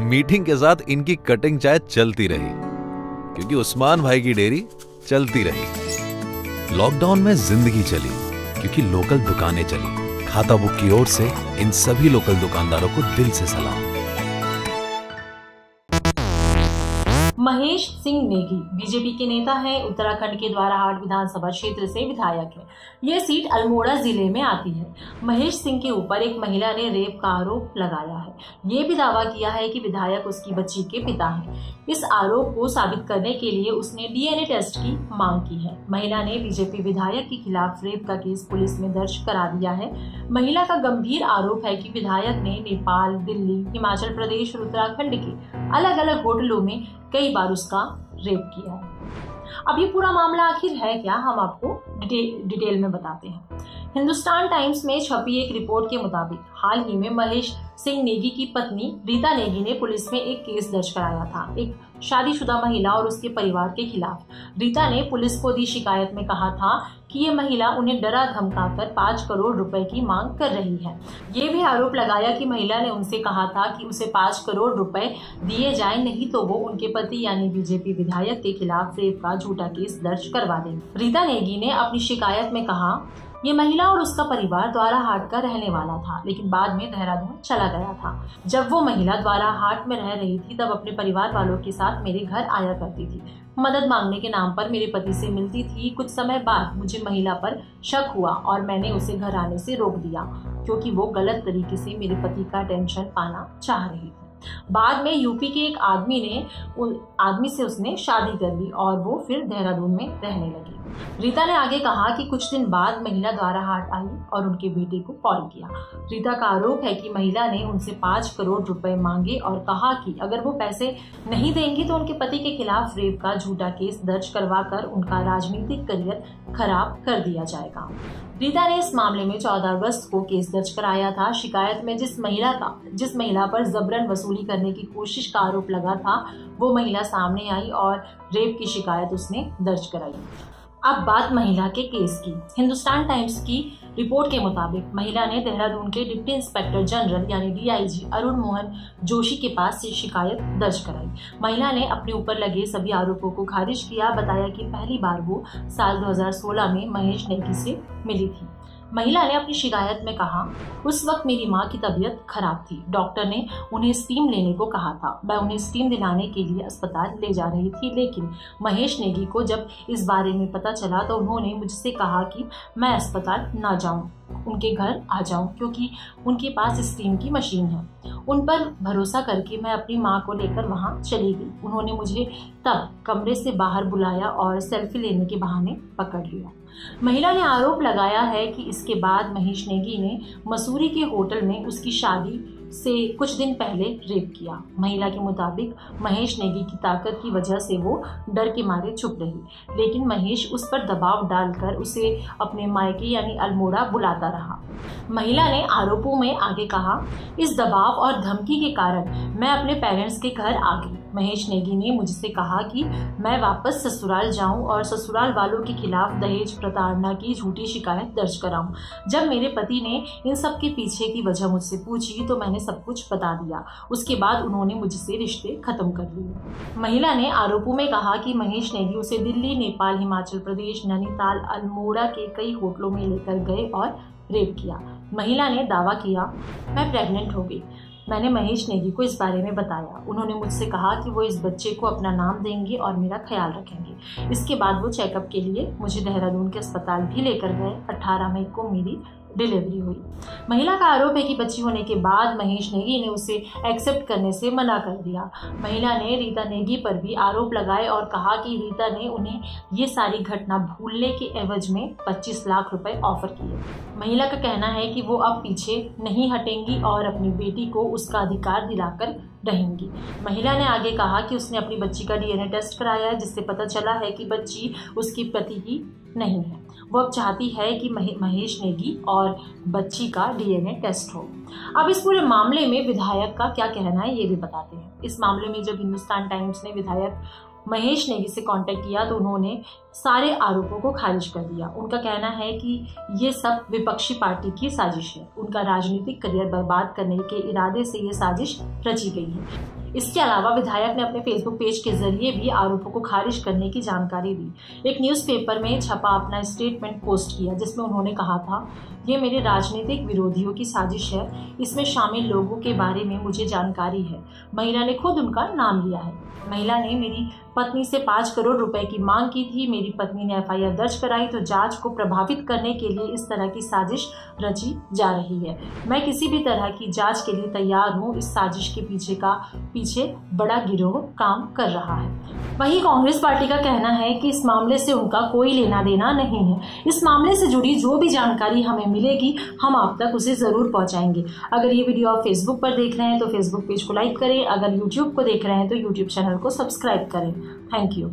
Meeting के साथ इनकी कटिंग चाय चलती रही, क्योंकि उस्मान भाई की डेयरी चलती रही। लॉकडाउन में जिंदगी चली, क्योंकि लोकल दुकानें चली। खाता बुक की ओर से इन सभी लोकल दुकानदारों को दिल से सलाम। महेश सिंह नेगी बीजेपी के नेता हैं। उत्तराखंड के द्वाराहाट विधानसभा क्षेत्र से विधायक है। यह सीट अल्मोड़ा जिले में आती है। महेश सिंह के ऊपर एक महिला ने रेप का आरोप लगाया है। ये भी दावा किया है कि विधायक उसकी बच्ची के पिता हैं। इस आरोप को साबित करने के लिए उसने डीएनए टेस्ट की मांग की है। महिला ने बीजेपी विधायक के खिलाफ रेप का केस पुलिस में दर्ज करा दिया है। महिला का गंभीर आरोप है कि विधायक ने नेपाल, दिल्ली, हिमाचल प्रदेश और उत्तराखंड के अलग अलग होटलों में कई बार उसका रेप किया है। अब ये पूरा मामला आखिर है क्या, हम आपको डिटेल में बताते हैं। हिंदुस्तान टाइम्स में छपी एक रिपोर्ट के मुताबिक हाल ही में महेश सिंह नेगी की पत्नी रीता नेगी ने पुलिस में एक केस दर्ज कराया था, एक शादीशुदा महिला और उसके परिवार के खिलाफ। रीता ने पुलिस को दी शिकायत में कहा था कि ये महिला उन्हें डरा धमकाकर 5 करोड़ रुपए की मांग कर रही है। ये भी आरोप लगाया कि महिला ने उनसे कहा था कि उसे 5 करोड़ रुपए दिए जाए, नहीं तो वो उनके पति यानी बीजेपी विधायक के खिलाफ रेप का झूठा केस दर्ज करवा देंगे। रीता नेगी ने अपनी शिकायत में कहा, ये महिला और उसका परिवार द्वाराहाट का रहने वाला था, लेकिन बाद में देहरादून चला गया था। जब वो महिला द्वाराहाट में रह रही थी तब अपने परिवार वालों के साथ मेरे घर आया करती थी। मदद मांगने के नाम पर मेरे पति से मिलती थी। कुछ समय बाद मुझे महिला पर शक हुआ और मैंने उसे घर आने से रोक दिया, क्योंकि वो गलत तरीके से मेरे पति का टेंशन पाना चाह रही थी। बाद में यूपी के एक आदमी से उसने शादी कर ली और वो फिर देहरादून में रहने लगी। रीता ने आगे कहा कि कुछ दिन बाद महिला द्वाराहाट आई और उनके बेटे को कॉल किया। रीता का आरोप है कि महिला ने उनसे 5 करोड़ रुपए मांगे और कहा कि अगर वो पैसे नहीं देंगी तो उनके पति के खिलाफ रेप का झूठा केस दर्ज करवाकर उनका राजनीतिक करियर खराब कर दिया जाएगा। रीता ने इस मामले में 14 अगस्त को केस दर्ज कराया था। शिकायत में जिस महिला पर जबरन वसूली करने की कोशिश का आरोप लगा था, वो महिला सामने आई और रेप की शिकायत उसने दर्ज कराई। अब बात महिला के केस की। हिंदुस्तान टाइम्स की रिपोर्ट के मुताबिक महिला ने देहरादून के डिप्टी इंस्पेक्टर जनरल यानी डीआईजी अरुण मोहन जोशी के पास से शिकायत दर्ज कराई। महिला ने अपने ऊपर लगे सभी आरोपों को खारिज किया। बताया कि पहली बार वो साल 2016 में महेश नेगी से मिली थी। महिला ने अपनी शिकायत में कहा, उस वक्त मेरी मां की तबीयत खराब थी। डॉक्टर ने उन्हें स्टीम लेने को कहा था। मैं उन्हें स्टीम दिलाने के लिए अस्पताल ले जा रही थी, लेकिन महेश नेगी को जब इस बारे में पता चला तो उन्होंने मुझसे कहा कि मैं अस्पताल ना जाऊं, उनके घर आ जाऊं, क्योंकि उनके पास स्टीम की मशीन है। उन पर भरोसा करके मैं अपनी मां को लेकर वहां चली गई। उन्होंने मुझे तब कमरे से बाहर बुलाया और सेल्फी लेने के बहाने पकड़ लिया। महिला ने आरोप लगाया है कि इसके बाद महेश नेगी ने मसूरी के होटल में उसकी शादी से कुछ दिन पहले रेप किया। महिला के मुताबिक महेश नेगी की ताकत की वजह से वो डर के मारे चुप रही, लेकिन महेश उस पर दबाव डालकर उसे अपने मायके यानी अल्मोड़ा बुलाता रहा। महिला ने आरोपों में आगे कहा, इस दबाव और धमकी के कारण मैं अपने पेरेंट्स के घर आ गई। महेश नेगी ने मुझसे कहा कि मैं वापस ससुराल जाऊं और ससुराल वालों के खिलाफ दहेज प्रताड़ना की झूठी शिकायत दर्ज कराऊं। जब मेरे पति ने इन सब के पीछे की वजह मुझसे पूछी तो मैंने सब कुछ बता दिया। उसके बाद उन्होंने मुझसे रिश्ते खत्म कर लिए। महिला ने आरोपों में कहा कि महेश नेगी उसे दिल्ली, नेपाल, हिमाचल प्रदेश, नैनीताल, अल्मोड़ा के कई होटलों में लेकर गए और रेप किया। महिला ने दावा किया, मैं प्रेग्नेंट हो गई। मैंने महेश नेगी को इस बारे में बताया। उन्होंने मुझसे कहा कि वो इस बच्चे को अपना नाम देंगे और मेरा ख्याल रखेंगे। इसके बाद वो चेकअप के लिए मुझे देहरादून के अस्पताल भी लेकर गए। 18 मई को मेरी डिलीवरी हुई। महिला का आरोप है कि बच्ची होने के बाद महेश नेगी ने उसे एक्सेप्ट करने से मना कर दिया। महिला ने रीता नेगी पर भी आरोप लगाए और कहा कि रीता ने उन्हें ये सारी घटना भूलने के एवज में 25 लाख रुपए ऑफर किए। महिला का कहना है कि वो अब पीछे नहीं हटेंगी और अपनी बेटी को उसका अधिकार दिलाकर रहेंगी। महिला ने आगे कहा कि उसने अपनी बच्ची का डीएनए टेस्ट कराया, जिससे पता चला है कि बच्ची उसके पति की नहीं है। वो अब चाहती है कि महेश नेगी और बच्ची का डीएनए टेस्ट हो। अब इस पूरे मामले में विधायक का क्या कहना है ये भी बताते हैं। इस मामले में जब हिंदुस्तान टाइम्स ने विधायक महेश नेगी से कांटेक्ट किया तो उन्होंने सारे आरोपों को खारिज कर दिया। उनका कहना है कि ये सब विपक्षी पार्टी की साजिश है। उनका राजनीतिक करियर बर्बाद करने के इरादे से ये साजिश रची गई है। इसके अलावा विधायक ने अपने फेसबुक पेज के जरिए भी आरोपों को खारिज करने की जानकारी दी। एक न्यूज़पेपर में छपा अपना स्टेटमेंट पोस्ट किया जिसमें उन्होंने कहा था, ये मेरे राजनीतिक विरोधियों की साजिश है। इसमें शामिल लोगों के बारे में मुझे जानकारी है। महिला ने खुद उनका नाम लिया है। महिला ने मेरी पत्नी से 5 करोड़ रुपए की मांग की थी। मेरी पत्नी ने FIR दर्ज कराई तो जांच को प्रभावित करने के लिए इस तरह की साजिश रची जा रही है। मैं किसी भी तरह की जांच के लिए तैयार हूँ। इस साजिश के पीछे बड़ा गिरोह काम कर रहा है। वहीं कांग्रेस पार्टी का कहना है कि इस मामले से उनका कोई लेना देना नहीं है। इस मामले से जुड़ी जो भी जानकारी हमें मिलेगी हम आप तक उसे जरूर पहुंचाएंगे। अगर ये वीडियो आप फेसबुक पर देख रहे हैं तो फेसबुक पेज को लाइक करें। अगर यूट्यूब को देख रहे हैं तो यूट्यूब चैनल को सब्सक्राइब करें। Thank you.